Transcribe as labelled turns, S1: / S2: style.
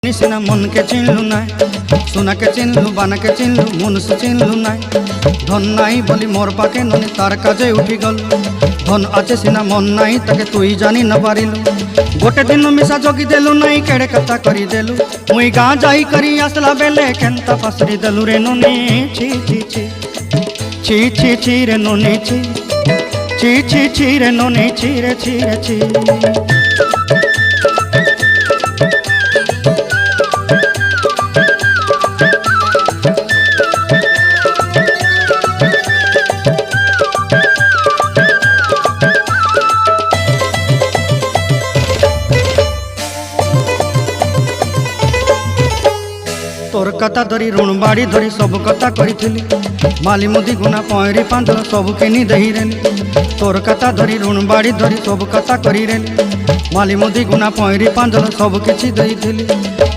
S1: सिना मन के चिन्हलु ना सोना के चिन्हलु बाना के चिन्हलु मनुष्य चिन्हलु ना धन नाई बोली मोर पाके ननी तार काजे उठी गल धन आचे सिना मन नाई ताके तुई जानी न पारिलु गोटे दिन मिसा जगी देलु नाई केड़े कथा करी देलु मुई गाँ जाई करी आसला बेले केंता पासरी देलु रे ननी छी छी छी छी छी छी रे ननी छी छी छी छी रे ननी छी रे छी रे छी। तोर कथा धरी ऋण बाड़ी धरी सब कथा करी माली मुदी गुना पहरी पांदल सब किनी दही रेली तोर कथा धरी ऋण बाड़ी धरी सब कथा करी रेली माली मुदी गुना पहरी पांदल सब किछि दही